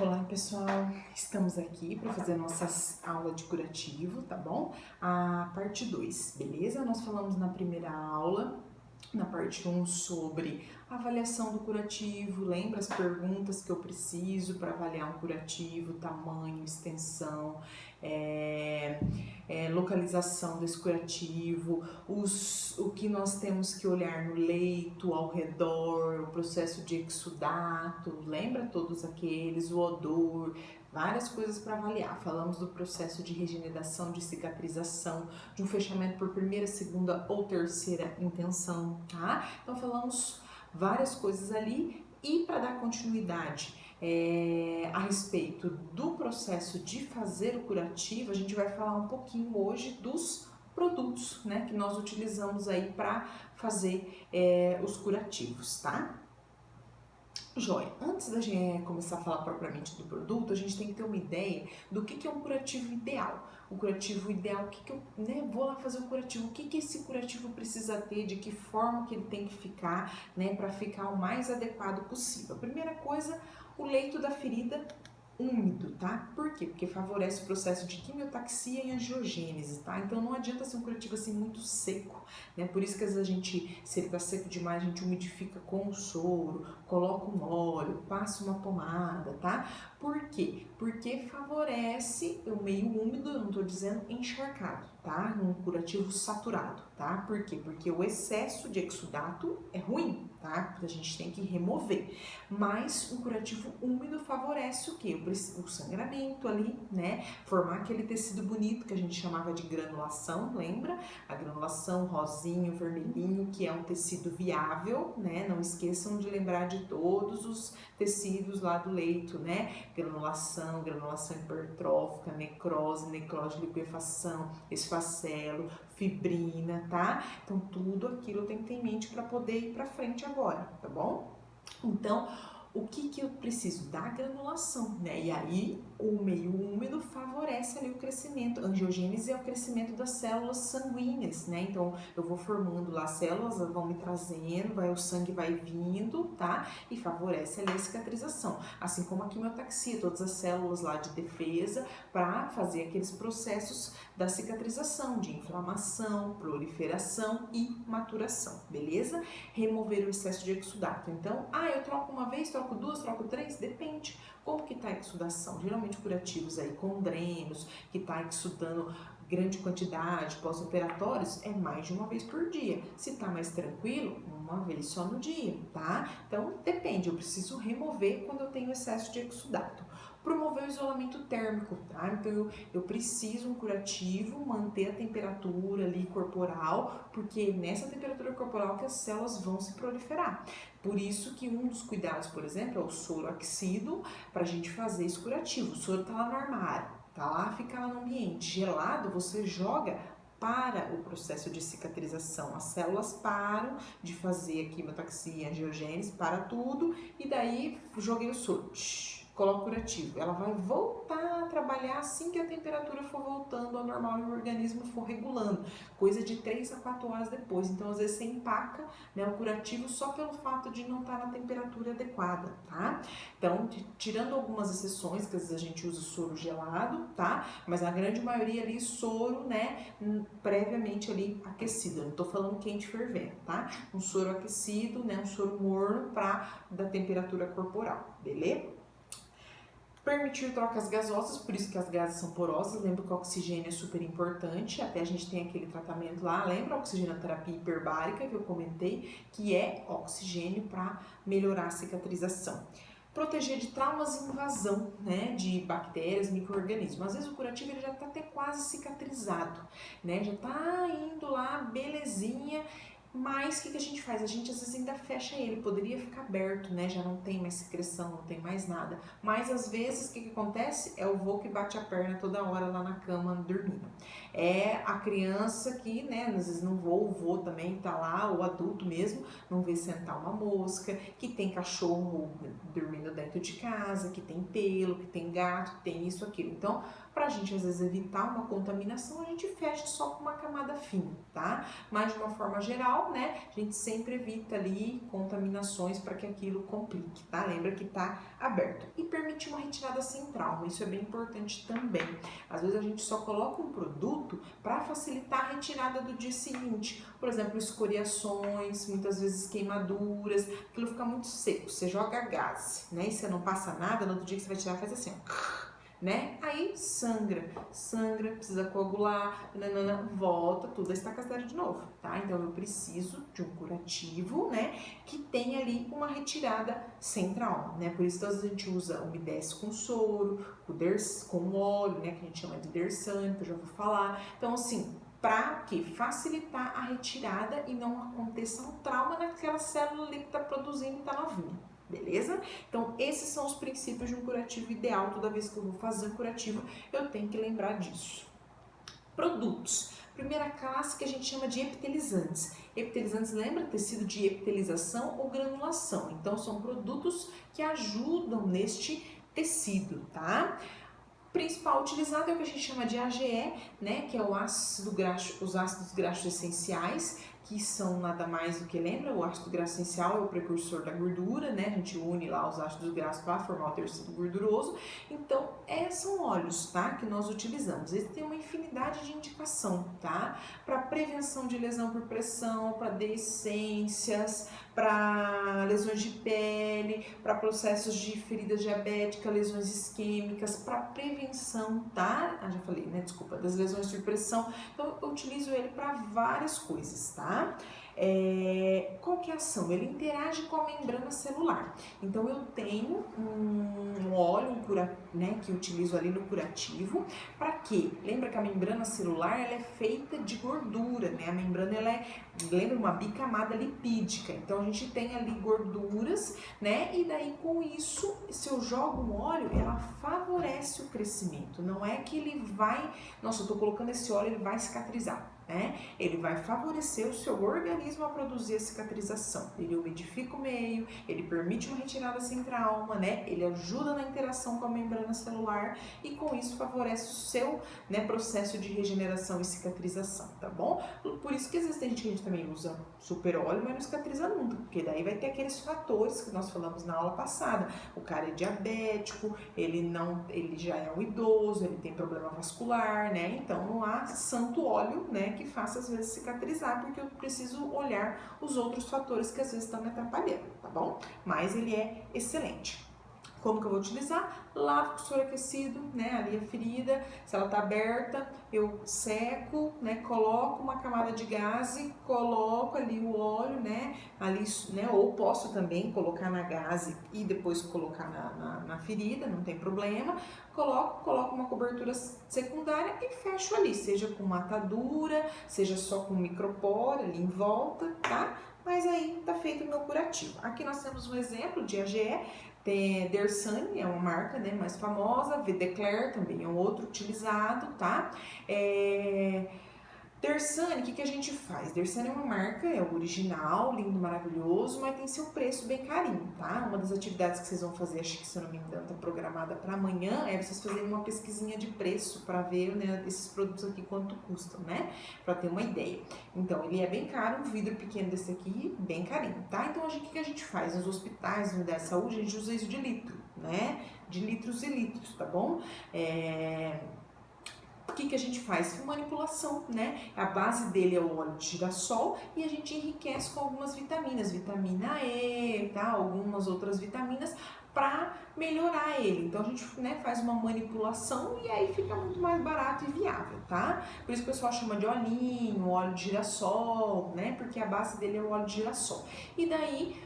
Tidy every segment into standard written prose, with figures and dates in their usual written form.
Olá pessoal, estamos aqui para fazer a nossa aula de curativo, tá bom? A parte 2, beleza? Nós falamos na primeira aula, na parte 1, sobre avaliação do curativo. Lembra as perguntas que eu preciso para avaliar um curativo: tamanho, extensão, localização desse curativo, o que nós temos que olhar no leito, ao redor, o processo de exudato, lembra todos aqueles, o odor, várias coisas para avaliar. Falamos do processo de regeneração, de cicatrização, de um fechamento por primeira, segunda ou terceira intenção, tá? Então falamos várias coisas ali. E para dar continuidade a respeito do processo de fazer o curativo, a gente vai falar um pouquinho hoje dos produtos, né, que nós utilizamos aí para fazer os curativos, tá? Joia, antes da gente começar a falar propriamente do produto, a gente tem que ter uma ideia do que é um curativo ideal. O curativo ideal, o que eu vou lá fazer o curativo, o que esse curativo precisa ter, de que forma que ele tem que ficar, né, para ficar o mais adequado possível. A primeira coisa, o leito da ferida úmido, tá? Por quê? Porque favorece o processo de quimiotaxia e angiogênese, tá? Então não adianta ser um curativo assim muito seco, né? Por isso que às vezes se ele tá seco demais, a gente umidifica com o soro, coloca um óleo, passa uma pomada, tá? Por quê? Porque favorece o meio úmido, eu não tô dizendo encharcado, tá? Num curativo saturado, tá? Por quê? Porque o excesso de exudato é ruim, tá? A gente tem que remover. Mas um curativo úmido favorece o quê? O sangramento ali, né? Formar aquele tecido bonito que a gente chamava de granulação, lembra? A granulação rosinho, vermelhinho, que é um tecido viável, né? Não esqueçam de lembrar de todos os tecidos lá do leito, né? Granulação hipertrófica, necrose de liquefação, esfacelo, fibrina, tá? Então tudo aquilo tem que ter em mente para poder ir para frente agora, tá bom? Então, o que eu preciso? Da granulação, né? E aí, o meio úmido favorece ali o crescimento. A angiogênese é o crescimento das células sanguíneas, né? Então, eu vou formando lá as células, elas vão me trazendo, o sangue vai vindo, tá? E favorece ali a cicatrização. Assim como a quimiotaxia, todas as células lá de defesa para fazer aqueles processos da cicatrização, de inflamação, proliferação e maturação, beleza? Remover o excesso de exudato. Então, eu troco uma vez, troco duas, troco três, depende. Como que tá a exudação? Geralmente curativos aí com drenos, que tá exudando grande quantidade, pós-operatórios, é mais de uma vez por dia. Se tá mais tranquilo, uma vez só no dia, tá? Então, depende, eu preciso remover quando eu tenho excesso de exudato. Promover o isolamento térmico, tá? Então, eu preciso um curativo, manter a temperatura ali corporal, porque nessa temperatura corporal que as células vão se proliferar. Por isso que um dos cuidados, por exemplo, é o soro aquecido para a gente fazer esse curativo. O soro tá lá no armário, tá lá, fica lá no ambiente gelado, você joga para o processo de cicatrização. As células param de fazer a quimiotaxia, a angiogênese, para tudo, e daí joguei o soro. Coloca o curativo, ela vai voltar a trabalhar assim que a temperatura for voltando ao normal e o organismo for regulando, coisa de 3 a 4 horas depois. Então, às vezes, você empaca, né, o curativo só pelo fato de não estar na temperatura adequada, tá? Então, tirando algumas exceções, que às vezes a gente usa soro gelado, tá? Mas a grande maioria ali, soro, né, previamente ali aquecido. Eu não tô falando quente fervendo, tá? Um soro aquecido, né, um soro morno da temperatura corporal, beleza? Permitir trocas gasosas, por isso que as gases são porosas. Lembra que o oxigênio é super importante, até a gente tem aquele tratamento lá, lembra a oxigenoterapia hiperbárica que eu comentei, que é oxigênio para melhorar a cicatrização. Proteger de traumas e invasão, né, de bactérias, micro-organismos. Às vezes o curativo ele já está até quase cicatrizado, né, já está indo lá, belezinha. Mas o que a gente faz? A gente às vezes ainda fecha ele, poderia ficar aberto, né? Já não tem mais secreção, não tem mais nada. Mas às vezes o que acontece? É o vô que bate a perna toda hora lá na cama dormindo. É a criança que, né? Às vezes não voa, o vô também tá lá, o adulto mesmo, não vê sentar uma mosca, que tem cachorro dormindo dentro de casa, que tem pelo, que tem gato, que tem isso, aquilo. Então, Para a gente, às vezes, evitar uma contaminação, a gente fecha só com uma camada fina, tá? Mas, de uma forma geral, né, a gente sempre evita ali contaminações para que aquilo complique, tá? Lembra que tá aberto. E permitir uma retirada sem trauma, isso é bem importante também. Às vezes, a gente só coloca um produto para facilitar a retirada do dia seguinte. Por exemplo, escoriações, muitas vezes queimaduras, aquilo fica muito seco, você joga gás, né? E você não passa nada, no outro dia que você vai tirar, faz assim, ó, né? Aí sangra, precisa coagular, nanana, volta tudo a estaca zero de novo, tá? Então eu preciso de um curativo, né? Que tenha ali uma retirada sem trauma, né? Por isso que a gente usa umedece com soro, com óleo, né? Que a gente chama de Dersane, que eu já vou falar. Então assim, para que facilitar a retirada e não aconteça um trauma naquela célula ali que está produzindo e está novinha. Beleza? Então, esses são os princípios de um curativo ideal. Toda vez que eu vou fazer um curativo, eu tenho que lembrar disso. Produtos. Primeira classe que a gente chama de epitelizantes. Epitelizantes, lembra? Tecido de epitelização ou granulação. Então, são produtos que ajudam neste tecido, tá? O principal utilizado é o que a gente chama de AGE, né, que é o ácido graxo, os ácidos graxos essenciais, que são nada mais do que, lembra, o ácido graxo essencial é o precursor da gordura, né, a gente une lá os ácidos graxos para formar o tecido gorduroso. Então, são óleos, tá, que nós utilizamos. Eles têm uma infinidade de indicação, tá, para prevenção de lesão por pressão, para deiscências, para lesões de pele, para processos de ferida diabética, lesões isquêmicas, para prevenção, tá? Já falei, né? Desculpa, das lesões de pressão. Então, eu utilizo ele para várias coisas, tá? Qual que é a ação? Ele interage com a membrana celular. Então, eu tenho um óleo né, que eu utilizo ali no curativo. Para quê? Lembra que a membrana celular ela é feita de gordura, né? A membrana ela lembra uma bicamada lipídica. Então, a gente tem ali gorduras, né? E daí, com isso, se eu jogo um óleo, ela favorece o crescimento. Não é que ele vai... Nossa, eu tô colocando esse óleo, ele vai cicatrizar. Né? Ele vai favorecer o seu organismo a produzir a cicatrização. Ele umidifica o meio, ele permite uma retirada sem trauma, né? Ele ajuda na interação com a membrana celular e com isso favorece o seu, né, processo de regeneração e cicatrização, tá bom? Por isso que às vezes tem gente que a gente também usa super óleo, mas não cicatriza nunca, porque daí vai ter aqueles fatores que nós falamos na aula passada. O cara é diabético, ele já é um idoso, ele tem problema vascular, né? Então não há santo óleo, né, que faça às vezes cicatrizar, porque eu preciso olhar os outros fatores que às vezes estão me atrapalhando, tá bom? Mas ele é excelente. Como que eu vou utilizar? Lavo com soro aquecido, né, ali a ferida, se ela tá aberta, eu seco, né, coloco uma camada de gaze, coloco ali o óleo, né, ali, né, ou posso também colocar na gaze e depois colocar na ferida, não tem problema. Coloco uma cobertura secundária e fecho ali, seja com uma atadura, seja só com micropora ali em volta, tá? Mas aí tá feito o meu curativo. Aqui nós temos um exemplo de AGE, tem Dersane, é uma marca, né, mais famosa, Videcler também é um outro utilizado, tá? Dersane, o que a gente faz? Dersane é uma marca, é o original, lindo, maravilhoso, mas tem seu preço bem carinho, tá? Uma das atividades que vocês vão fazer, acho que se eu não me engano, tá programada para amanhã, é vocês fazerem uma pesquisinha de preço para ver, né, esses produtos aqui quanto custam, né? Para ter uma ideia. Então, ele é bem caro, um vidro pequeno desse aqui, bem carinho, tá? Então, o que a gente faz? Nos hospitais, nas unidades de saúde, a gente usa isso de litro, né? De litros e litros, tá bom? O que a gente faz? Manipulação, né? A base dele é o óleo de girassol e a gente enriquece com algumas vitaminas, vitamina E, tá? Algumas outras vitaminas para melhorar ele. Então a gente, né, faz uma manipulação e aí fica muito mais barato e viável, tá? Por isso que o pessoal chama de olhinho, óleo de girassol, né? Porque a base dele é o óleo de girassol. E daí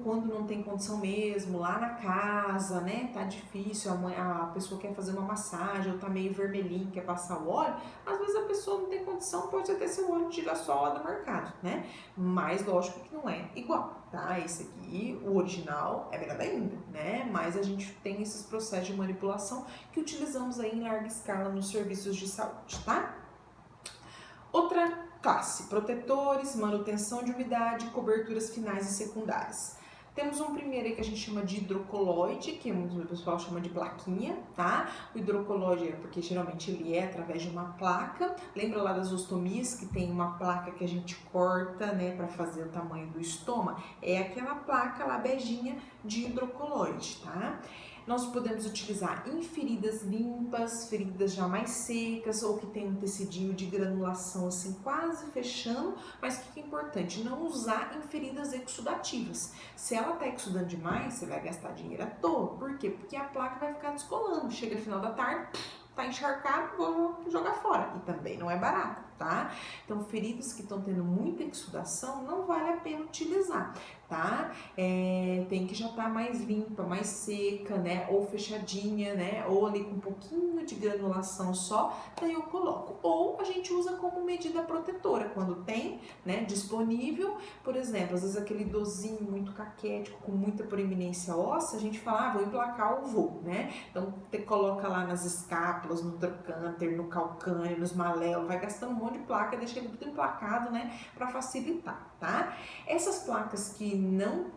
quando não tem condição mesmo, lá na casa, né, tá difícil, a pessoa quer fazer uma massagem ou tá meio vermelhinho, quer passar o óleo, às vezes a pessoa não tem condição, pode até ser o óleo de girassol lá do mercado, né, mas lógico que não é igual, tá, esse aqui, o original, é melhor ainda, né, mas a gente tem esses processos de manipulação que utilizamos aí em larga escala nos serviços de saúde, tá? Outra classe, protetores, manutenção de umidade, coberturas finais e secundárias. Temos um primeiro aí que a gente chama de hidrocoloide, que o pessoal chama de plaquinha, tá? O hidrocoloide é porque geralmente ele é através de uma placa. Lembra lá das ostomias que tem uma placa que a gente corta, né, para fazer o tamanho do estômago? É aquela placa lá beijinha de hidrocoloide, tá? Nós podemos utilizar em feridas limpas, feridas já mais secas ou que tem um tecidinho de granulação assim quase fechando, mas o que é importante? Não usar em feridas exudativas. Se ela tá exudando demais, você vai gastar dinheiro à toa. Por quê? Porque a placa vai ficar descolando. Chega no final da tarde, tá encharcado, vou jogar fora. E também não é barato, tá? Então, feridas que estão tendo muita exudação, não vale a pena utilizar, tá? Tem que já estar mais limpa, mais seca, né? Ou fechadinha, né? Ou ali com um pouquinho de granulação só, daí eu coloco. Ou a gente usa como medida protetora, quando tem, né, disponível. Por exemplo, às vezes aquele idosinho muito caquético, com muita proeminência óssea, a gente fala, vou emplacar o vô, né? Então, você coloca lá nas escápulas, no trocânter, no calcâneo, nos maléolos, vai gastando um monte de placa, deixa ele tudo emplacado, né, para facilitar, tá? Essas placas que não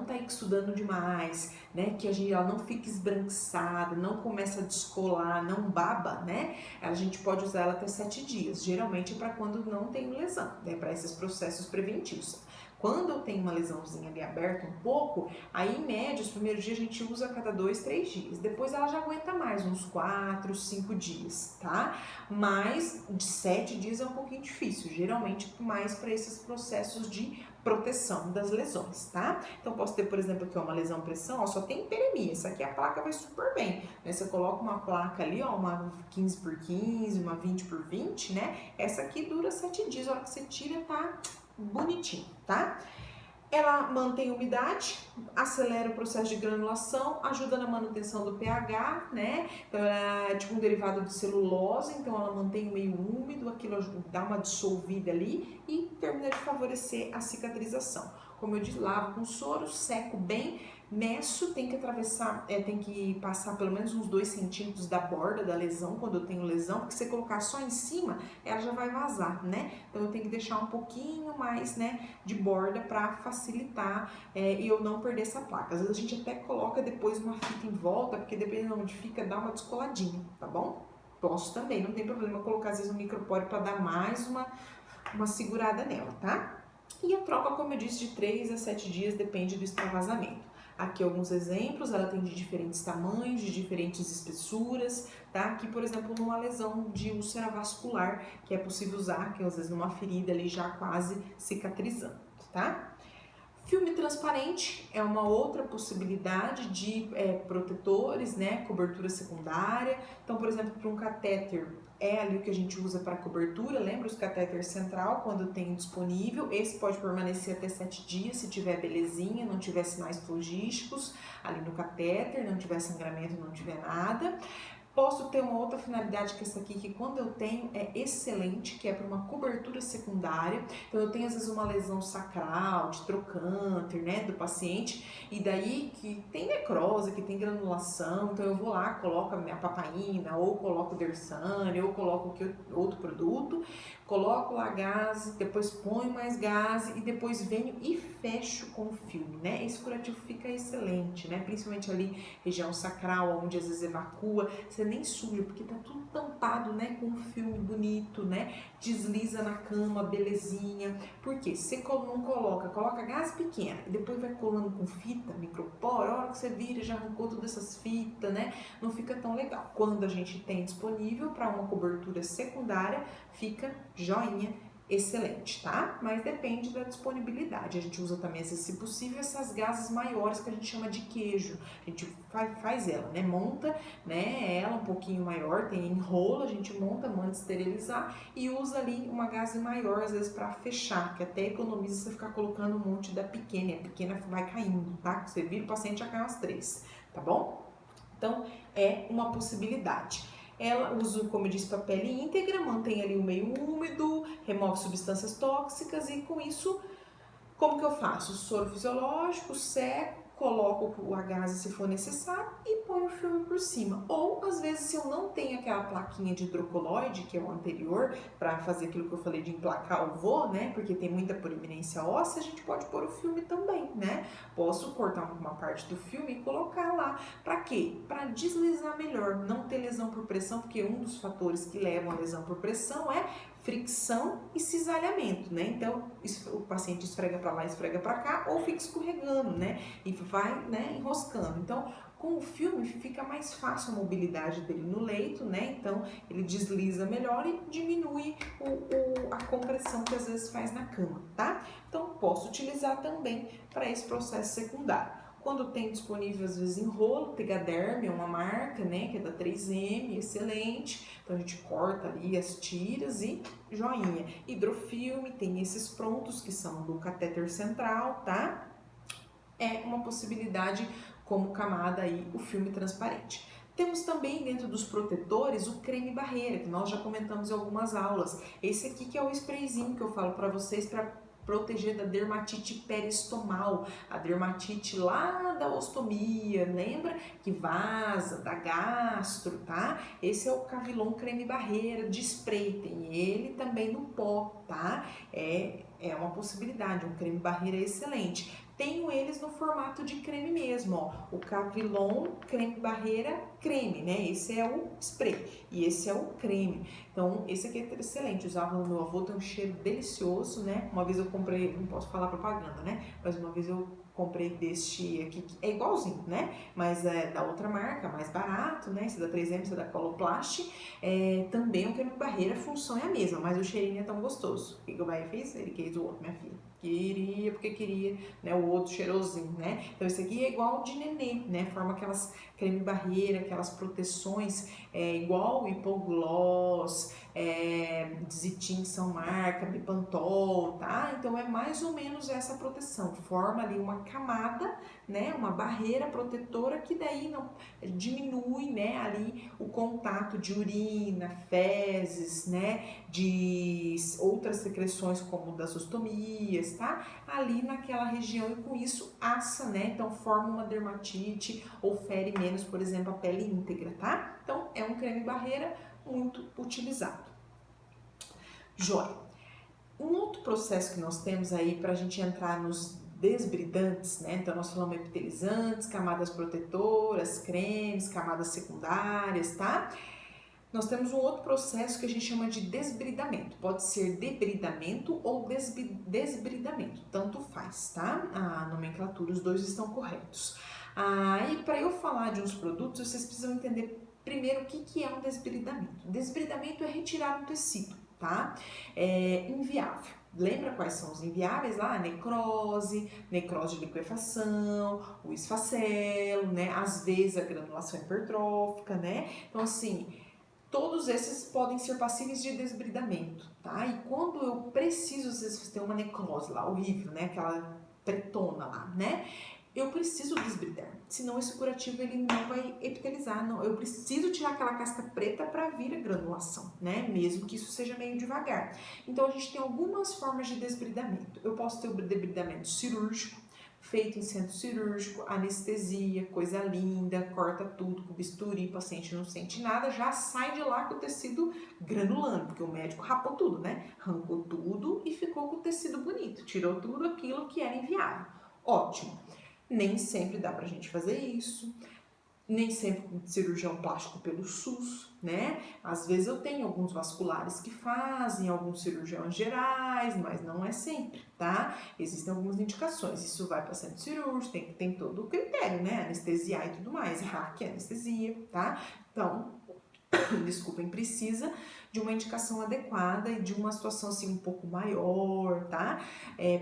tá exudando demais, né, que ela não fica esbranquiçada, não começa a descolar, não baba, né, a gente pode usar ela até 7 dias, geralmente para quando não tem lesão, né, para esses processos preventivos. Quando eu tenho uma lesãozinha ali aberta um pouco, aí em média, os primeiros dias a gente usa a cada 2, 3 dias. Depois ela já aguenta mais, uns 4, 5 dias, tá? Mas de 7 dias é um pouquinho difícil, geralmente mais para esses processos de proteção das lesões, tá? Então posso ter, por exemplo, aqui ó, uma lesão pressão, ó, só tem hiperemia, essa aqui a placa vai super bem, né? Você coloca uma placa ali, ó, uma 15x15, uma 20x20, né? Essa aqui dura 7 dias, a hora que você tira tá bonitinho, tá? Ela mantém umidade, acelera o processo de granulação, ajuda na manutenção do pH, né? Então, ela é tipo um derivado de celulose, então ela mantém o meio úmido, aquilo dá uma dissolvida ali e termina de favorecer a cicatrização. Como eu disse, lavo com soro, seco bem, meço, tem que atravessar, tem que passar pelo menos uns 2 centímetros da borda da lesão, quando eu tenho lesão, porque se você colocar só em cima, ela já vai vazar, né? Então eu tenho que deixar um pouquinho mais, né, de borda para facilitar e eu não perder essa placa. Às vezes a gente até coloca depois uma fita em volta, porque dependendo de onde fica, dá uma descoladinha, tá bom? Posso também, não tem problema colocar às vezes um micropore para dar mais uma segurada nela, tá? E a troca, como eu disse, de 3 a 7 dias, depende do extravasamento. Aqui alguns exemplos, ela tem de diferentes tamanhos, de diferentes espessuras, tá? Aqui, por exemplo, numa lesão de úlcera vascular, que é possível usar, que às vezes numa ferida ali já quase cicatrizando, tá? Filme transparente é uma outra possibilidade de protetores, né? Cobertura secundária. Então, por exemplo, para um catéter, é ali o que a gente usa para cobertura, lembra os catéter central, quando tem disponível, esse pode permanecer até 7 dias, se tiver belezinha, não tiver sinais flogísticos ali no catéter, não tiver sangramento, não tiver nada. Posso ter uma outra finalidade que essa aqui, que quando eu tenho é excelente, que é para uma cobertura secundária. Então eu tenho às vezes uma lesão sacral, de trocânter, né, do paciente, e daí que tem necrose, que tem granulação, então eu vou lá, coloco a minha papaina, ou coloco o Dersane, ou coloco outro produto, coloco lá gás, depois ponho mais gás e depois venho e fecho com o filme, né? Esse curativo fica excelente, né? Principalmente ali região sacral, onde às vezes evacua, você nem suja, porque tá tudo tampado, né, com um filme bonito, né? Desliza na cama, belezinha. Por quê? Se você não coloca gás pequeno e depois vai colando com fita, micropore, a hora que você vira já arrancou todas essas fitas, né? Não fica tão legal. Quando a gente tem disponível para uma cobertura secundária, fica joinha, excelente, tá? Mas depende da disponibilidade. A gente usa também, se possível, essas gases maiores que a gente chama de queijo. A gente faz ela, né? Monta, né? Ela um pouquinho maior, tem enrolo, a gente monta, manda esterilizar e usa ali uma gase maior, às vezes, para fechar, que até economiza você ficar colocando um monte da pequena, e a pequena vai caindo, tá? Você vira o paciente já cai umas 3, tá bom? Então, é uma possibilidade. Ela usa, como eu disse, papel íntegra, mantém ali o meio úmido, remove substâncias tóxicas e com isso, como que eu faço? Soro fisiológico, seco, coloco o gase se for necessário e ponho o filme por cima. Ou, às vezes, se eu não tenho aquela plaquinha de hidrocoloide, que é o anterior, para fazer aquilo que eu falei de emplacar o vô, né? Porque tem muita proeminência óssea, a gente pode pôr o filme também, né? Posso cortar uma parte do filme e colocar lá. Para quê? Para deslizar melhor, não ter lesão por pressão, porque um dos fatores que levam a lesão por pressão é fricção e cisalhamento, né? Então, o paciente esfrega para lá, esfrega para cá, ou fica escorregando, né? E vai, né, enroscando. Então, com o filme fica mais fácil a mobilidade dele no leito, né? Então, ele desliza melhor e diminui a compressão que às vezes faz na cama, tá? Então, posso utilizar também para esse processo secundário. Quando tem disponível, às vezes, em rolo, Tegaderm é uma marca, né, que é da 3M, excelente. Então, a gente corta ali as tiras e joinha. Hidrofilme, tem esses prontos que são do catéter central, tá? É uma possibilidade como camada aí o filme transparente. Temos também dentro dos protetores o creme barreira, que nós já comentamos em algumas aulas. Esse aqui que é o sprayzinho que eu falo para vocês para proteger da dermatite peristomal, a dermatite lá da ostomia, lembra? Que vaza, da gastro, tá? Esse é o Cavilon creme barreira de spray, tem ele também no pó, tá? É uma possibilidade, um creme barreira excelente. Tenho eles no formato de creme mesmo, ó. O Cavilon creme barreira creme, né? Esse é o spray e esse é o creme. Então, esse aqui é excelente. Usava no meu avô, tem um cheiro delicioso, né? Uma vez eu comprei, não posso falar propaganda, né? Mas uma vez eu comprei deste aqui, que é igualzinho, né? Mas é da outra marca, mais barato, né? Esse da 3M, esse da Coloplast. Também é um creme barreira, a função é a mesma, mas o cheirinho é tão gostoso. O que o Bahia fez? Ele quis o outro, minha filha. Queria, porque queria, né? O outro cheirosinho, né? Então, esse aqui é igual de nenê, né? Forma aquelas creme barreira, aquelas proteções, igual o Hipogloss, Zitin São Marca, Bepantol, tá? Então, é mais ou menos essa proteção. Forma ali uma camada, né? Uma barreira protetora que daí não diminui, né? Ali o contato de urina, fezes, né? De outras secreções como das ostomias, tá? Ali naquela região e com isso assa, né? Então forma uma dermatite ou fere menos, por exemplo, a pele íntegra, tá? Então é um creme barreira muito utilizado. Joia. Um outro processo que nós temos aí para a gente entrar nos desbridantes, né? Então nós falamos epitelizantes, camadas protetoras, cremes, camadas secundárias, tá? Nós temos um outro processo que a gente chama de desbridamento. Pode ser debridamento ou desbridamento, tanto faz, tá? A nomenclatura, os dois estão corretos. E para eu falar de uns produtos, vocês precisam entender primeiro o que é um desbridamento. Desbridamento é retirar um tecido, tá? Inviável. Lembra quais são os inviáveis lá? Necrose de liquefação, o esfacelo, né? Às vezes a granulação hipertrófica, né? Então, assim, todos esses podem ser passíveis de desbridamento, tá? E quando eu preciso, às vezes tem uma necrose lá, horrível, né? Aquela pretona lá, né? Eu preciso desbridar, senão esse curativo ele não vai epitelizar, não. Eu preciso tirar aquela casca preta para vir a granulação, né? Mesmo que isso seja meio devagar. Então a gente tem algumas formas de desbridamento. Eu posso ter o debridamento cirúrgico, feito em centro cirúrgico, anestesia, coisa linda, corta tudo com bisturi, o paciente não sente nada, já sai de lá com o tecido granulando, porque o médico rapou tudo, né? Arrancou tudo e ficou com o tecido bonito, tirou tudo aquilo que era inviável. Ótimo. Nem sempre dá pra gente fazer isso, nem sempre com cirurgião plástico pelo SUS, né? Às vezes eu tenho alguns vasculares que fazem, alguns cirurgiões gerais, mas não é sempre, tá? Existem algumas indicações, isso vai para centro cirúrgico, tem todo o critério, né? Anestesiar e tudo mais, que é anestesia, tá? Então, desculpem, precisa de uma indicação adequada e de uma situação assim um pouco maior, tá?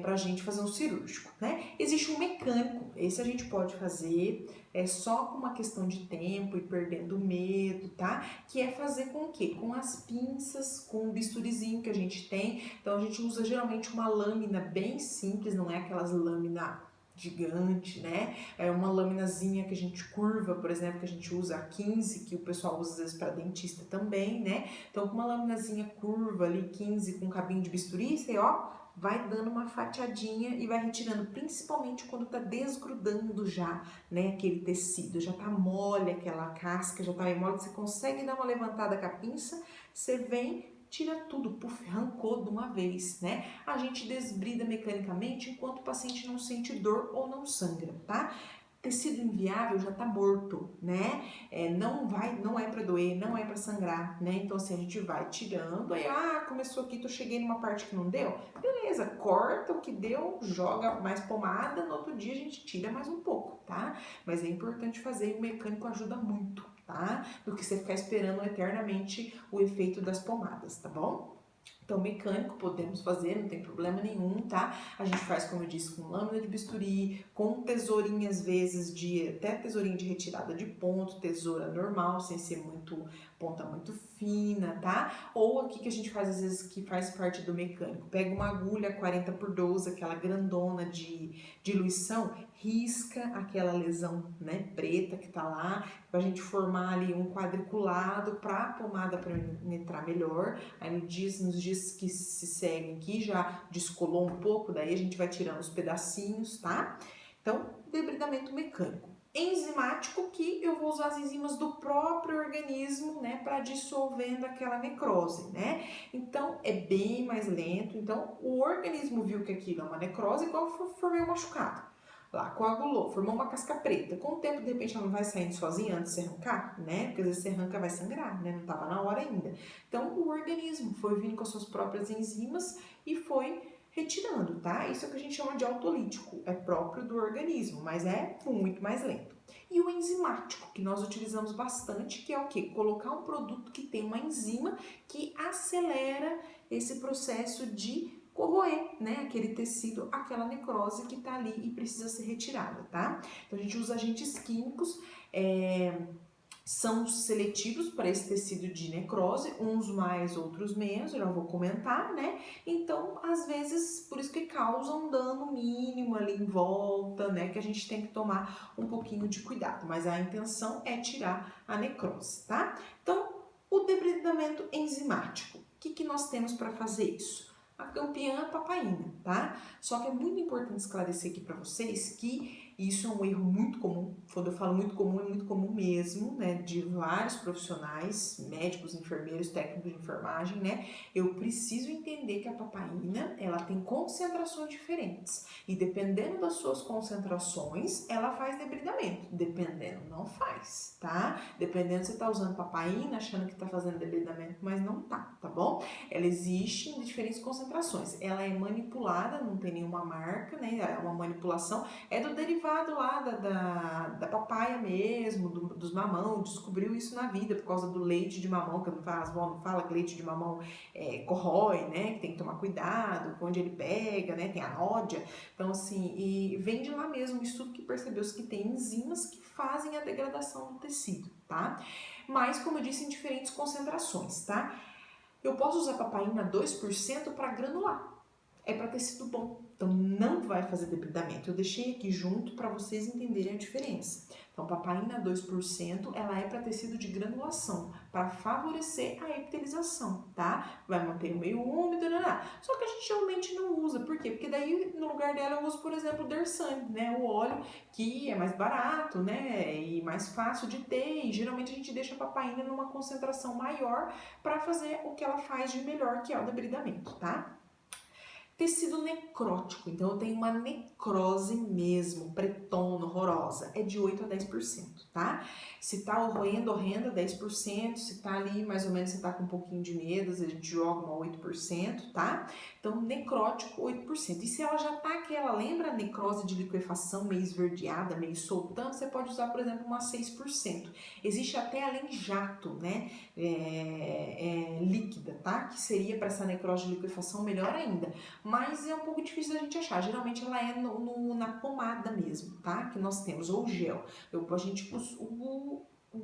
Pra gente fazer um cirúrgico, né? Existe um mecânico, esse a gente pode fazer só com uma questão de tempo e perdendo medo, tá? Que é fazer com o quê? Com as pinças, com o bisturizinho que a gente tem. Então a gente usa geralmente uma lâmina bem simples, não é aquelas lâminas gigante, né? É uma laminazinha que a gente curva, por exemplo, que a gente usa a 15, que o pessoal usa às vezes para dentista também, né? Então, com uma laminazinha curva ali, 15, com um cabinho de bisturi, você, ó, vai dando uma fatiadinha e vai retirando, principalmente quando tá desgrudando já, né, aquele tecido, já tá mole aquela casca, já tá bem mole, você consegue dar uma levantada com a pinça, você vem, tira tudo, puf, arrancou de uma vez, né? A gente desbrida mecanicamente enquanto o paciente não sente dor ou não sangra, tá? Tecido inviável já tá morto, né? Não é para doer, não é para sangrar, né? Então assim, a gente vai tirando, aí começou aqui, cheguei numa parte que não deu, beleza, corta o que deu, joga mais pomada, no outro dia a gente tira mais um pouco, tá? Mas é importante fazer e o mecânico ajuda muito, tá? Do que você ficar esperando eternamente o efeito das pomadas, tá bom? Então, mecânico podemos fazer, não tem problema nenhum, tá? A gente faz, como eu disse, com lâmina de bisturi, com tesourinha, às vezes, até tesourinha de retirada de ponto, tesoura normal, sem ser ponta muito fina, tá? Ou aqui que a gente faz, às vezes, que faz parte do mecânico. Pega uma agulha 40x12, aquela grandona de diluição, risca aquela lesão, né, preta que tá lá, pra gente formar ali um quadriculado pra pomada penetrar melhor. Aí nos dias que se seguem aqui já descolou um pouco, daí a gente vai tirando os pedacinhos, tá? Então, debridamento mecânico. Enzimático, que eu vou usar as enzimas do próprio organismo, né, para dissolvendo aquela necrose, né? Então, é bem mais lento. Então, o organismo viu que aquilo é uma necrose, igual formei um machucado. Lá, coagulou, formou uma casca preta. Com o tempo, de repente, ela não vai saindo sozinha antes de você arrancar, né? Porque às vezes você arranca, vai sangrar, né? Não estava na hora ainda. Então, o organismo foi vindo com as suas próprias enzimas e foi retirando, tá? Isso é o que a gente chama de autolítico, é próprio do organismo, mas é muito mais lento. E o enzimático, que nós utilizamos bastante, que é o quê? Colocar um produto que tem uma enzima que acelera esse processo de corroer, né, aquele tecido, aquela necrose que tá ali e precisa ser retirada, tá? Então a gente usa agentes químicos, são seletivos para esse tecido de necrose, uns mais, outros menos, eu já vou comentar, né? Então, às vezes, por isso que causam dano mínimo ali em volta, né? Que a gente tem que tomar um pouquinho de cuidado, mas a intenção é tirar a necrose, tá? Então, o debridamento enzimático, o que nós temos para fazer isso? A campeã é a papaina, tá? Só que é muito importante esclarecer aqui para vocês que isso é um erro muito comum. Quando eu falo muito comum, é muito comum mesmo, né? De vários profissionais, médicos, enfermeiros, técnicos de enfermagem, né? Eu preciso entender que a papaina, ela tem concentrações diferentes. E dependendo das suas concentrações, ela faz debridamento. Dependendo, não faz, tá? Dependendo, você tá usando papaina, achando que tá fazendo debridamento, mas não tá bom? Ela existe em diferentes concentrações. Ela é manipulada, não tem nenhuma marca, né? É uma manipulação, é do derivado lá da papaya mesmo, dos mamão, descobriu isso na vida por causa do leite de mamão, que as vó não fala que leite de mamão corrói, né? Que tem que tomar cuidado, onde ele pega, né? Tem a nódia. Então, assim, e vem de lá mesmo um estudo que percebeu que tem enzimas que fazem a degradação do tecido, tá? Mas, como eu disse, em diferentes concentrações, tá? Eu posso usar papaina 2% para granular. É para tecido bom, então não vai fazer debridamento. Eu deixei aqui junto para vocês entenderem a diferença. Então, papaina 2%, ela é para tecido de granulação, para favorecer a epitelização, tá? Vai manter o meio úmido, Só que a gente geralmente não usa, por quê? Porque daí, no lugar dela, eu uso, por exemplo, o Dersan, né? O óleo, que é mais barato, né? E mais fácil de ter, e geralmente a gente deixa a papaina numa concentração maior para fazer o que ela faz de melhor, que é o debridamento, tá? Tecido necrótico, então eu tenho uma necrose mesmo, pretona, horrorosa, é de 8 a 10%, tá? Se tá horrenda, 10%, se tá ali mais ou menos, você tá com um pouquinho de medo, a gente joga uma 8%, tá? Então, necrótico, 8%. E se ela já tá aquela, lembra a necrose de liquefação meio esverdeada, meio soltando, você pode usar, por exemplo, uma 6%. Existe até além jato, né? Líquida, tá? Que seria para essa necrose de liquefação melhor ainda. Mas é um pouco difícil da gente achar. Geralmente ela é na pomada mesmo, tá? Que nós temos, ou gel. A gente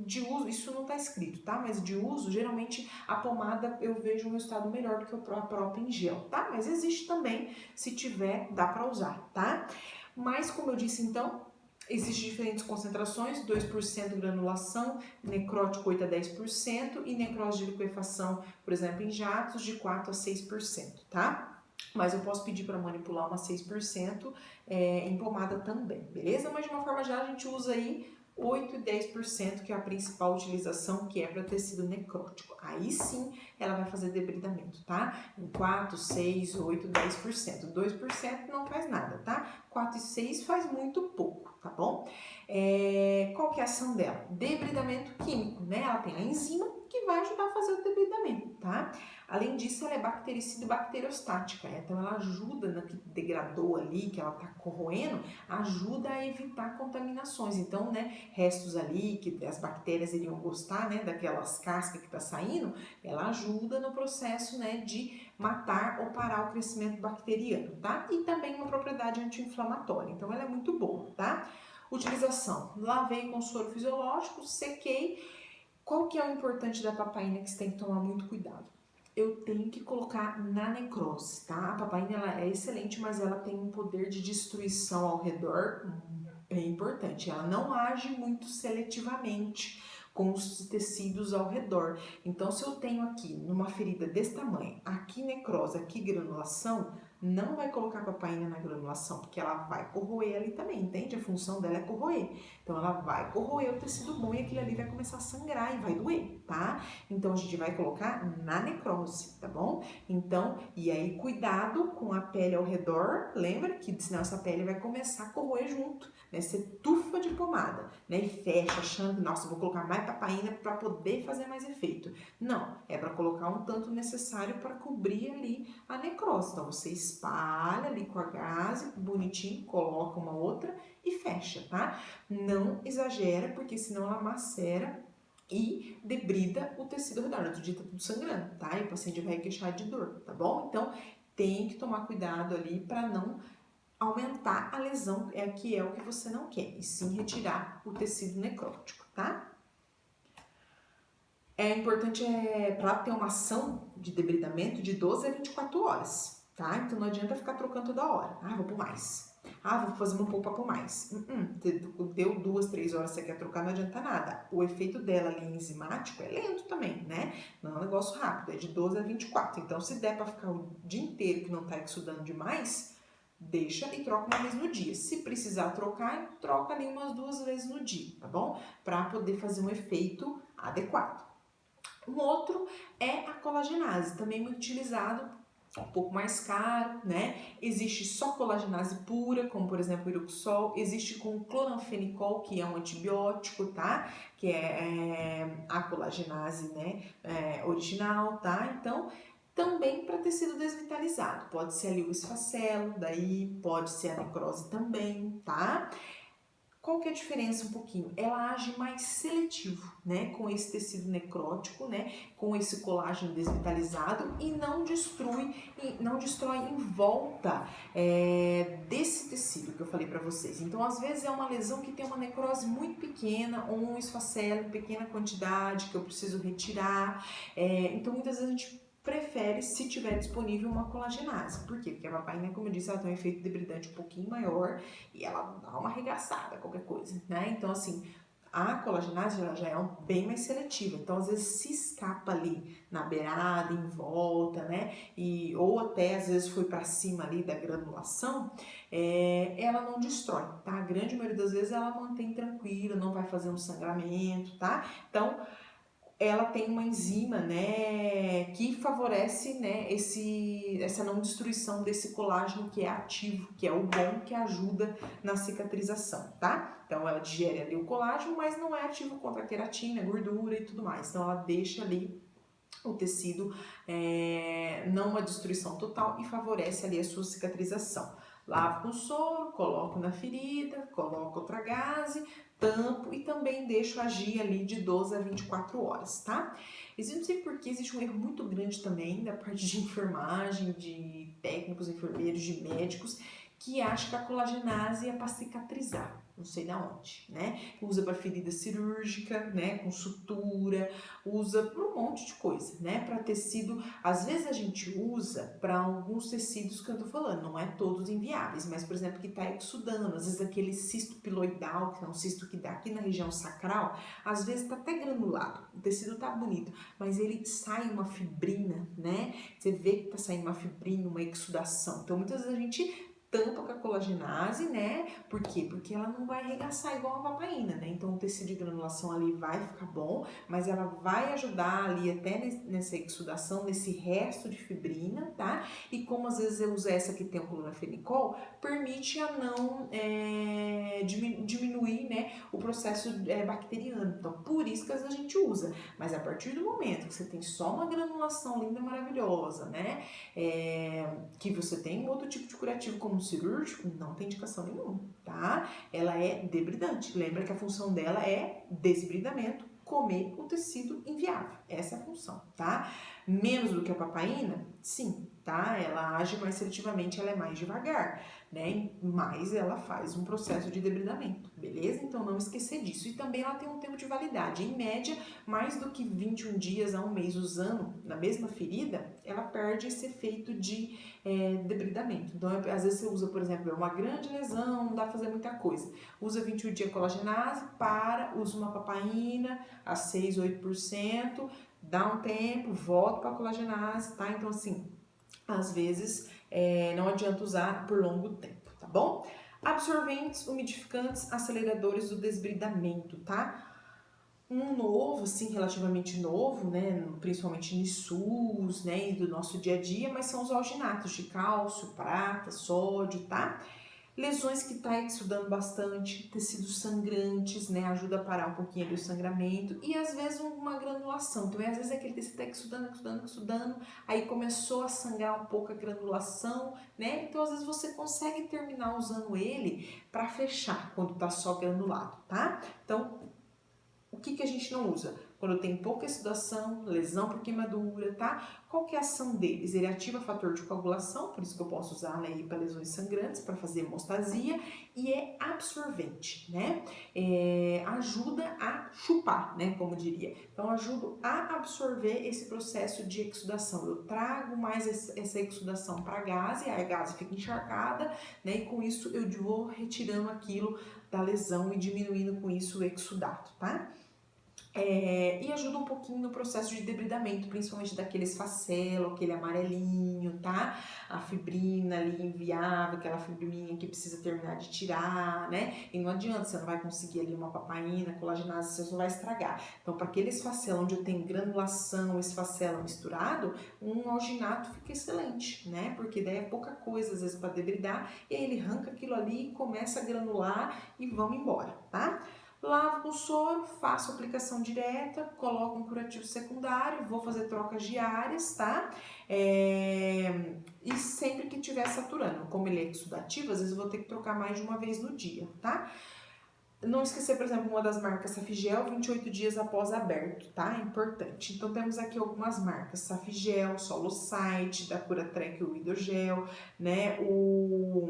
de uso, isso não tá escrito, tá? Mas de uso, geralmente a pomada eu vejo um resultado melhor do que a própria em gel, tá? Mas existe também, se tiver, dá para usar, tá? Mas como eu disse então, existem diferentes concentrações, 2% granulação, necrótico 8 a 10% e necrose de liquefação, por exemplo, em jatos, de 4 a 6%, tá? mas eu posso pedir para manipular uma 6% em pomada também, beleza? Mas de uma forma geral a gente usa aí 8 e 10%, que é a principal utilização, que é para tecido necrótico. Aí sim ela vai fazer debridamento, tá? Em 4, 6, 8, 10%. 2% não faz nada, tá? 4 e 6 faz muito pouco, tá bom? Qual que é a ação dela? Debridamento químico, né? Ela tem a enzima que vai ajudar a fazer o debridamento, tá? Além disso, ela é bactericida e bacteriostática, então ela ajuda no que degradou ali, que ela tá corroendo, ajuda a evitar contaminações. Então, né, restos ali que as bactérias iriam gostar, né, daquelas cascas que tá saindo, ela ajuda no processo, né, de matar ou parar o crescimento bacteriano, tá? E também uma propriedade anti-inflamatória, então ela é muito boa, tá? Utilização: lavei com soro fisiológico, sequei. Qual que é o importante da papaina que você tem que tomar muito cuidado? Eu tenho que colocar na necrose, tá? A papaina ela é excelente, mas ela tem um poder de destruição ao redor bem importante. Ela não age muito seletivamente com os tecidos ao redor. Então, se eu tenho aqui numa ferida desse tamanho, aqui necrose, aqui granulação, não vai colocar papaina na granulação, porque ela vai corroer ali também, entende? A função dela é corroer. Então, ela vai corroer o tecido bom e aquilo ali vai começar a sangrar e vai doer, tá? Então, a gente vai colocar na necrose, tá bom? Então, e aí cuidado com a pele ao redor, lembra que senão essa pele vai começar a corroer junto, né? Você tufa de pomada, né? E fecha achando, nossa, vou colocar mais papaina para poder fazer mais efeito. Não, é para colocar um tanto necessário para cobrir ali a necrose. Então, você espalha ali com a gaze, bonitinho, coloca uma outra e fecha, tá? Não exagera, porque senão ela macera e debrida o tecido ao redor. No outro dia tá tudo sangrando, tá? E o paciente vai queixar de dor, tá bom? Então, tem que tomar cuidado ali para não aumentar a lesão, que é o que você não quer, e sim retirar o tecido necrótico, tá? É importante para ter uma ação de debridamento de 12 a 24 horas, tá? Então não adianta ficar trocando toda hora. Ah, vou pôr mais. Ah, vou fazer um pouco para pôr mais. Deu 2, 3 horas você quer trocar, não adianta nada. O efeito dela ali enzimático é lento também, né? Não é um negócio rápido, é de 12 a 24. Então se der para ficar o dia inteiro que não tá exudando demais, deixa e troca uma vez no dia. Se precisar trocar, troca ali umas 2 vezes no dia, tá bom? Para poder fazer um efeito adequado. Um outro é a colagenase, também muito utilizado, um pouco mais caro, né? Existe só colagenase pura, como por exemplo o Iruxol, existe com cloranfenicol, que é um antibiótico, tá? Que é a colagenase, né, original, tá? Então, também para tecido desvitalizado, pode ser ali o esfacelo, daí pode ser a necrose também, tá? Qual que é a diferença um pouquinho? Ela age mais seletivo, né, com esse tecido necrótico, né, com esse colágeno desvitalizado e não destrói em volta desse tecido que eu falei para vocês. Então, às vezes é uma lesão que tem uma necrose muito pequena ou um esfacelo em pequena quantidade que eu preciso retirar. Então, muitas vezes a gente prefere, se tiver disponível, uma colagenase. Por quê? Porque a papaina, como eu disse, ela tem um efeito debridante um pouquinho maior e ela dá uma arregaçada, qualquer coisa, né? Então, assim, a colagenase ela já é bem mais seletiva, então às vezes se escapa ali na beirada, em volta, né? Ou até às vezes foi para cima ali da granulação, ela não destrói, tá? A grande maioria das vezes ela mantém tranquila, não vai fazer um sangramento, tá? Então, ela tem uma enzima, né, que favorece, né, essa não destruição desse colágeno que é ativo, que é o bom, que ajuda na cicatrização, tá? Então ela digere ali o colágeno, mas não é ativo contra a queratina, gordura e tudo mais. Então ela deixa ali o tecido não uma destruição total e favorece ali a sua cicatrização. Lavo com soro, coloco na ferida, coloco outra gaze, tampo e também deixo agir ali de 12 a 24 horas, tá? Eu não sei porque existe um erro muito grande também da parte de enfermagem, de técnicos, enfermeiros, de médicos, que acha que a colagenase é para cicatrizar, não sei da onde, né? Usa para ferida cirúrgica, né? Com sutura, usa para um monte de coisa, né? Para tecido, às vezes a gente usa para alguns tecidos que eu tô falando, não é todos inviáveis, mas por exemplo que tá exudando, às vezes aquele cisto piloidal, que é um cisto que dá aqui na região sacral, às vezes tá até granulado, o tecido tá bonito, mas ele sai uma fibrina, né? Você vê que tá saindo uma fibrina, uma exudação. Então muitas vezes a gente tampa com a colagenase, né? Por quê? Porque ela não vai arregaçar igual a papaina, né? Então o tecido de granulação ali vai ficar bom, mas ela vai ajudar ali até nessa exudação, nesse resto de fibrina, tá? E como às vezes eu uso essa que tem o clorafenicol, permite a não diminuir, né, o processo bacteriano. Então por isso que às vezes a gente usa. Mas a partir do momento que você tem só uma granulação linda, maravilhosa, né? Que você tem um outro tipo de curativo como cirúrgico, não tem indicação nenhuma, tá? Ela é debridante. Lembra que a função dela é desbridamento, comer o tecido inviável. Essa é a função, tá? Menos do que a papaina? Sim, tá? Ela age mais seletivamente, ela é mais devagar, né? Mas ela faz um processo de debridamento, beleza? Então não esquecer disso. E também ela tem um tempo de validade. Em média, mais do que 21 dias a um mês usando na mesma ferida, ela perde esse efeito de debridamento. Então, às vezes você usa, por exemplo, uma grande lesão, não dá pra fazer muita coisa. Usa 21 dias colagenase, usa uma papaina a 6, 8%, dá um tempo, volta para colagenase, tá? Então, assim, às vezes não adianta usar por longo tempo, tá bom? Absorventes, umidificantes, aceleradores do desbridamento, tá? Um novo, assim, relativamente novo, né, principalmente no SUS, né, e do nosso dia a dia, mas são os alginatos de cálcio, prata, sódio, tá? Lesões que tá exudando bastante, tecidos sangrantes, né, ajuda a parar um pouquinho ali o sangramento e às vezes uma granulação. Então, às vezes aquele tecido tá exudando, aí começou a sangrar um pouco a granulação, né? Então, às vezes você consegue terminar usando ele para fechar quando tá só granulado, tá? Então, o que a gente não usa? Quando tem pouca exudação, lesão por queimadura, tá? Qual que é a ação deles? Ele ativa fator de coagulação, por isso que eu posso usar para lesões sangrantes, para fazer hemostasia, e é absorvente, né? Ajuda a chupar, né? Como diria. Então, ajuda a absorver esse processo de exudação. Eu trago mais essa exudação para a gase, a gase fica encharcada, né? E com isso eu vou retirando aquilo da lesão e diminuindo com isso o exudato, tá? E ajuda um pouquinho no processo de debridamento, principalmente daqueles facelos, aquele amarelinho, tá? A fibrina ali inviável, aquela fibrinha que precisa terminar de tirar, né? E não adianta, você não vai conseguir ali uma papaina, colagenase, você só vai estragar. Então, para aqueles facelos onde eu tenho granulação, esse facelo misturado, um alginato fica excelente, né? Porque daí é pouca coisa, às vezes, para debridar, e aí ele arranca aquilo ali, começa a granular e vamos embora, tá? Lavo com soro, faço aplicação direta, coloco um curativo secundário, vou fazer trocas diárias, tá? E sempre que estiver saturando, como ele é exudativo, às vezes eu vou ter que trocar mais de uma vez no dia, tá? Não esquecer, por exemplo, uma das marcas Safigel, 28 dias após aberto, tá? É importante. Então, temos aqui algumas marcas, Safigel, Solosite, da Curatrek, o Hidrogel, né? O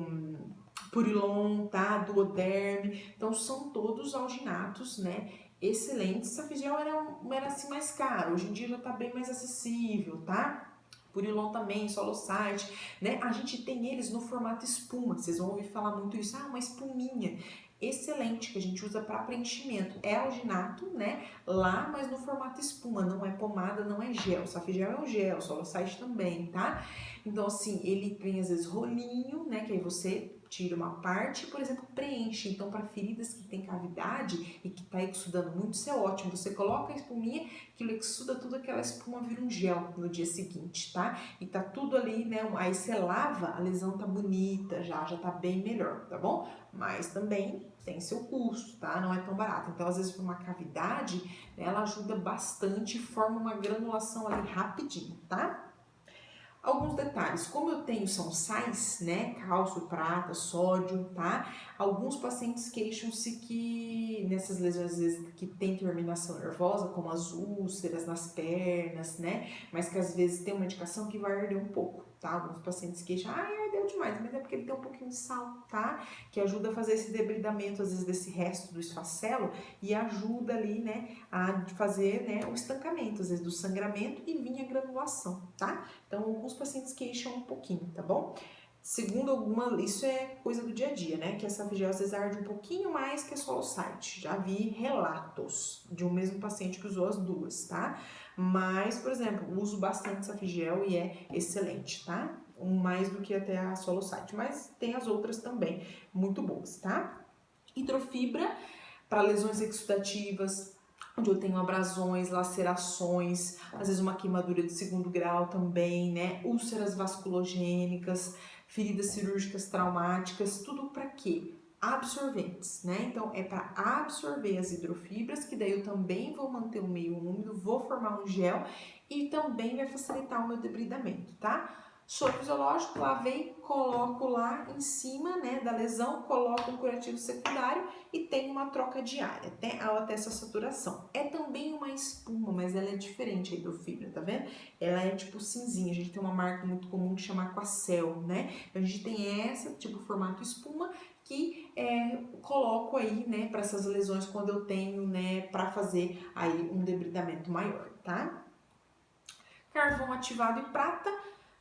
Purilon, tá? Duoderm. Então, são todos alginatos, né? Excelentes. Safigel era assim mais caro, hoje em dia já tá bem mais acessível, tá? Purilon também, Solosite, né? A gente tem eles no formato espuma, vocês vão ouvir falar muito isso, uma espuminha. Excelente, que a gente usa para preenchimento. É alginato, né? Lá, mas no formato espuma, não é pomada, não é gel. Safigel é um gel, Solosite também, tá? Então, assim, ele vem às vezes rolinho, né? Que aí você tira uma parte e, por exemplo, preenche. Então, para feridas que tem cavidade e que tá exudando muito, isso é ótimo. Você coloca a espuminha, aquilo exuda tudo, aquela espuma vira um gel no dia seguinte, tá? E tá tudo ali, né? Aí você lava, a lesão tá bonita, já tá bem melhor, tá bom? Mas também tem seu custo, tá? Não é tão barato. Então, às vezes, para uma cavidade, né, ela ajuda bastante e forma uma granulação ali rapidinho, tá? Alguns detalhes, como eu tenho são sais, né, cálcio, prata, sódio, tá? Alguns pacientes queixam-se que nessas lesões às vezes, que tem terminação nervosa, como as úlceras nas pernas, né? Mas que às vezes tem uma indicação que vai arder um pouco. tá? Alguns pacientes queixam, deu demais, mas é porque ele tem um pouquinho de sal, tá? Que ajuda a fazer esse debridamento, às vezes, desse resto do esfacelo e ajuda ali, né, a fazer, né, o estancamento, às vezes, do sangramento e vir a granulação, tá? Então, alguns pacientes queixam um pouquinho, tá bom? Segundo isso é coisa do dia a dia, né? Que essa Safigel às vezes arde um pouquinho mais que a Solosite. Já vi relatos de um mesmo paciente que usou as duas, tá? Mas, por exemplo, uso bastante Safigel e é excelente, tá? Mais do que até a Solosite, mas tem as outras também muito boas, tá? Hidrofibra para lesões exudativas, onde eu tenho abrasões, lacerações, às vezes uma queimadura de segundo grau também, né? Úlceras vasculogênicas, feridas cirúrgicas traumáticas, tudo para quê? Absorventes, né? Então é para absorver as hidrofibras, que daí eu também vou manter o meio úmido, vou formar um gel e também vai facilitar o meu debridamento, tá? Soro fisiológico, lavei, coloco lá em cima, né, da lesão, coloco um curativo secundário e tem uma troca diária, até essa saturação. É também uma espuma, mas ela é diferente a hidrofibra, tá vendo? Ela é tipo cinzinha, a gente tem uma marca muito comum que chama Aquacel, né? Então a gente tem essa, tipo formato espuma, que coloco aí, né, para essas lesões quando eu tenho, né, para fazer aí um debridamento maior, tá? Carvão ativado e prata.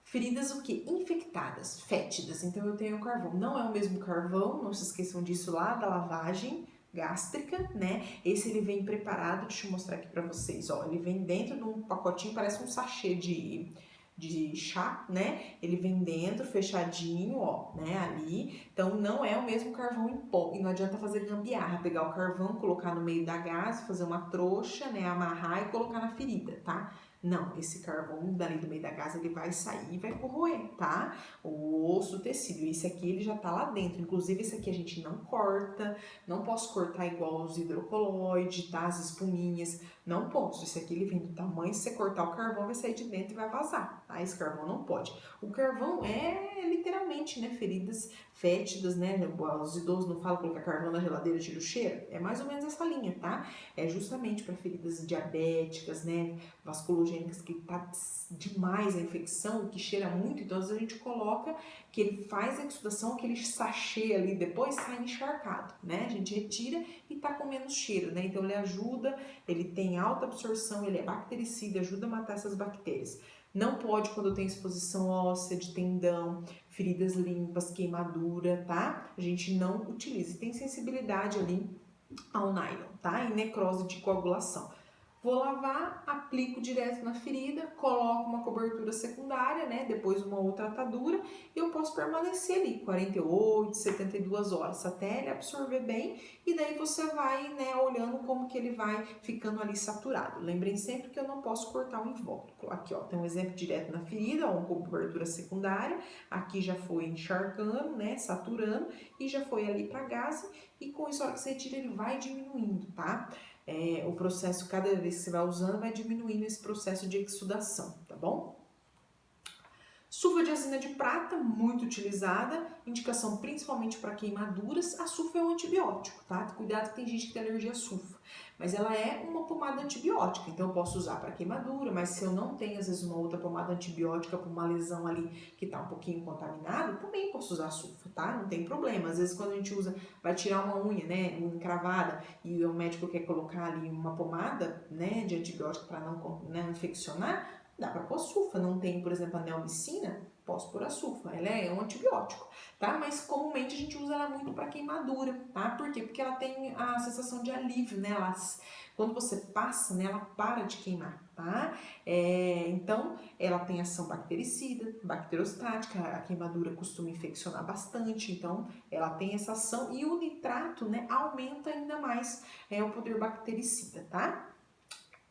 Feridas o que? Infectadas, fétidas. Então eu tenho carvão. Não é o mesmo carvão, não se esqueçam disso lá da lavagem gástrica, né? Esse ele vem preparado, deixa eu mostrar aqui pra vocês, ó. Ele vem dentro de um pacotinho, parece um sachê de chá, né? Ele vem dentro, fechadinho, ó, né? Ali. Então não é o mesmo carvão em pó. E não adianta fazer gambiarra, pegar o carvão, colocar no meio da gase, fazer uma trouxa, né? Amarrar e colocar na ferida, tá? Não, esse carvão dali do meio da gás ele vai sair e vai corroer, tá? O osso, o tecido. Esse aqui ele já tá lá dentro. Inclusive esse aqui a gente não corta, não posso cortar igual os hidrocoloides, tá? As espuminhas, não posso. Esse aqui ele vem do tamanho, se você cortar o carvão vai sair de dentro e vai vazar, tá? Esse carvão não pode. O carvão é literalmente, né, feridas fétidas, né? Os idosos não falam colocar carvão na geladeira tira o cheiro. É mais ou menos essa linha, tá? É justamente para feridas diabéticas, né? Vasculogênicas, que tá demais a infecção, que cheira muito, então às vezes a gente coloca que ele faz a exudação, aquele sachê ali depois sai encharcado, né? A gente retira e tá com menos cheiro, né? Então ele ajuda, ele tem alta absorção, ele é bactericida, ajuda a matar essas bactérias. Não pode quando tem exposição óssea, de tendão, feridas limpas, queimadura, tá? A gente não utiliza. Tem sensibilidade ali ao nylon, tá? E necrose de coagulação. Vou lavar, aplico direto na ferida, coloco uma cobertura secundária, né? Depois uma outra atadura e eu posso permanecer ali 48, 72 horas até ele absorver bem e daí você vai, né, olhando como que ele vai ficando ali saturado. Lembrem sempre que eu não posso cortar o invólucro. Aqui, ó, tem um exemplo direto na ferida, ó, uma cobertura secundária. Aqui já foi encharcando, né, saturando e já foi ali para gase e com isso, a hora que você tira, ele vai diminuindo, tá? O processo, cada vez que você vai usando, vai diminuindo esse processo de exudação, tá bom? Sulfadiazina de prata, muito utilizada, indicação principalmente para queimaduras. A sulfa é um antibiótico, tá? Cuidado que tem gente que tem alergia a sulfa, mas ela é uma pomada antibiótica, então eu posso usar para queimadura, mas se eu não tenho às vezes uma outra pomada antibiótica para uma lesão ali que tá um pouquinho contaminada, também posso usar a sulfa, tá? Não tem problema. Às vezes quando a gente usa, vai tirar uma unha, né, encravada, e o médico quer colocar ali uma pomada, né, de antibiótico para não infeccionar, dá para pôr sulfa, não tem, por exemplo, a neomicina, posso pôr a sulfa, ela é um antibiótico, tá? Mas comumente a gente usa ela muito para queimadura, tá? Por quê? Porque ela tem a sensação de alívio, né? Quando você passa, né, ela para de queimar, tá? Então, ela tem ação bactericida, bacterostática, a queimadura costuma infeccionar bastante, então ela tem essa ação e o nitrato, né, aumenta ainda mais o poder bactericida, tá?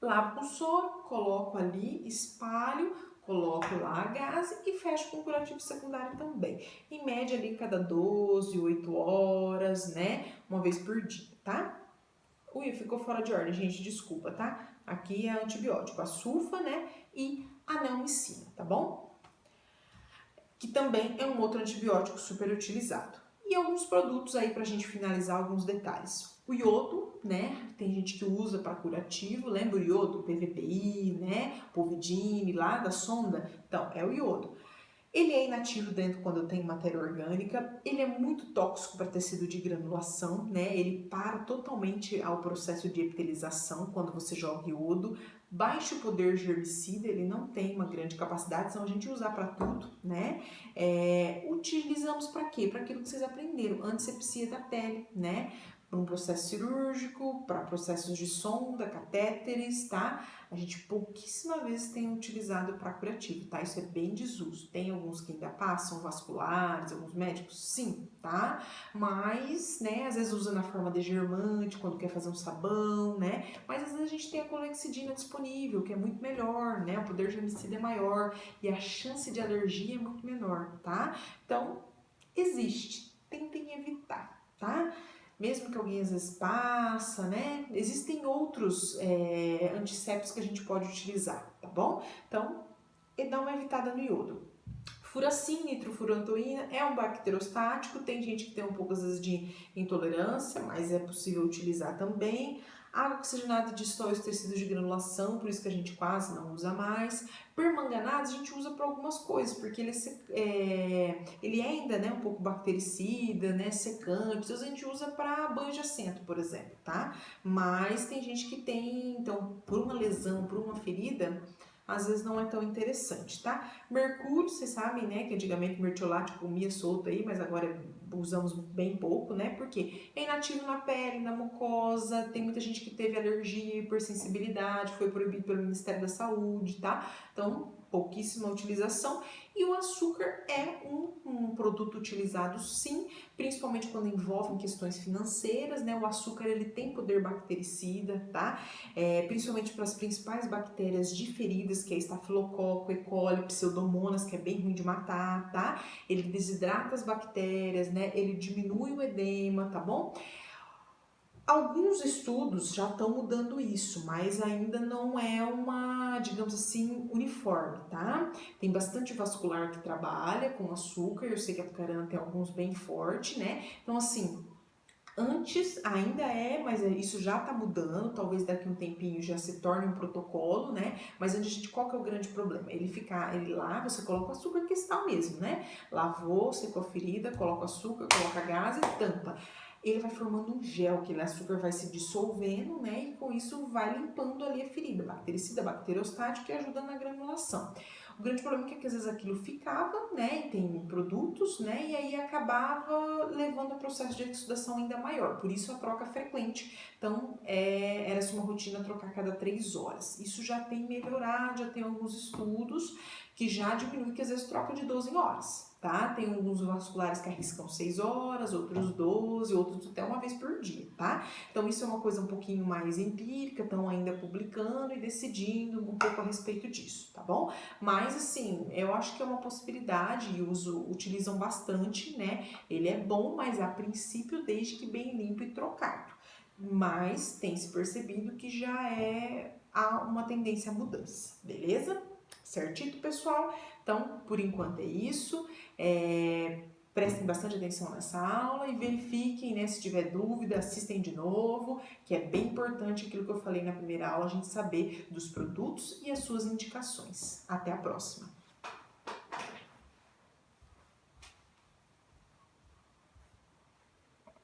Lavo com soro, coloco ali, espalho, coloco lá a gase e fecho com curativo secundário também. Em média ali cada 12, 8 horas, né? Uma vez por dia, tá? Ui, ficou fora de ordem, gente, desculpa, tá? Aqui é antibiótico, a sulfa, né? E a neomicina, tá bom? Que também é um outro antibiótico super utilizado. E alguns produtos aí pra gente finalizar alguns detalhes. O iodo, né? Tem gente que usa para curativo, lembra o iodo? PVPI, né? Povidine, lá da sonda. Então, é o iodo. Ele é inativo dentro quando eu tenho matéria orgânica, ele é muito tóxico para tecido de granulação, né? Ele para totalmente ao processo de epitelização quando você joga iodo. Baixo poder germicida, ele não tem uma grande capacidade, então a gente usa para tudo, né? Utilizamos para quê? Para aquilo que vocês aprenderam, antisepsia da pele, né? Para um processo cirúrgico, para processos de sonda, catéteres, tá? A gente pouquíssima vezes tem utilizado para curativo, tá? Isso é bem desuso. Tem alguns que ainda passam vasculares, alguns médicos, sim, tá? Mas, né, às vezes usa na forma degermante, quando quer fazer um sabão, né? Mas às vezes a gente tem a clorexidina disponível, que é muito melhor, né? O poder germicida é maior e a chance de alergia é muito menor, tá? Então, existe. Tentem evitar, tá? Mesmo que alguém às vezes passa, né? Existem outros antissépticos que a gente pode utilizar, tá bom? Então, dá uma evitada no iodo. Furacina, nitrofurantoína é um bacterostático, tem gente que tem um pouco às vezes de intolerância, mas é possível utilizar também. Água oxigenada dissolve os tecidos de granulação, por isso que a gente quase não usa mais. Permanganato a gente usa para algumas coisas, porque ele é ainda, né, um pouco bactericida, né, secante, então a gente usa para banho de assento, por exemplo, tá? Mas tem gente que tem, então, por uma lesão, por uma ferida, às vezes não é tão interessante, tá? Mercúrio, vocês sabem, né, que antigamente mertiolate comia solto aí, mas agora usamos bem pouco, né? Porque é inativo na pele, na mucosa, tem muita gente que teve alergia, hipersensibilidade, foi proibido pelo Ministério da Saúde, tá? Então, pouquíssima utilização. E o açúcar é um produto utilizado sim, principalmente quando envolve questões financeiras, né? O açúcar, ele tem poder bactericida, tá? Principalmente para as principais bactérias de feridas, que é estafilococo, E. coli, pseudomonas, que é bem ruim de matar, tá? Ele desidrata as bactérias, né? Ele diminui o edema, tá bom? Alguns estudos já estão mudando isso, mas ainda não é uma, digamos assim, uniforme, tá? Tem bastante vascular que trabalha com açúcar, eu sei que a Apucarana tem alguns bem forte, né? Então, assim, antes ainda mas isso já está mudando, talvez daqui a um tempinho já se torne um protocolo, né? Mas antes, gente, qual que é o grande problema? Ele lá, você coloca o açúcar cristal mesmo, né? Lavou, secou a ferida, coloca o açúcar, coloca gás e tampa. Ele vai formando um gel, que o açúcar vai se dissolvendo, né? E com isso vai limpando ali a ferida, bactericida, bacteriostático, e ajuda na granulação. O grande problema é que às vezes aquilo ficava, né, e tem produtos, né, e aí acabava levando a processo de exudação ainda maior, por isso a troca frequente. Então, era uma rotina trocar a cada 3 horas. Isso já tem melhorado, já tem alguns estudos que já diminui, que às vezes troca de 12 em horas, tá? Tem alguns vasculares que arriscam 6 horas, outros 12, outros até uma vez por dia, tá? Então, isso é uma coisa um pouquinho mais empírica, estão ainda publicando e decidindo um pouco a respeito disso, tá bom? Mas, assim, eu acho que é uma possibilidade e utilizam bastante, né? Ele é bom, mas a princípio desde que bem limpo e trocado. Mas tem se percebido que já há uma tendência à mudança, beleza? Certinho, pessoal? Então, por enquanto é isso. Prestem bastante atenção nessa aula e verifiquem, né, se tiver dúvida, assistem de novo, que é bem importante aquilo que eu falei na primeira aula, a gente saber dos produtos e as suas indicações. Até a próxima!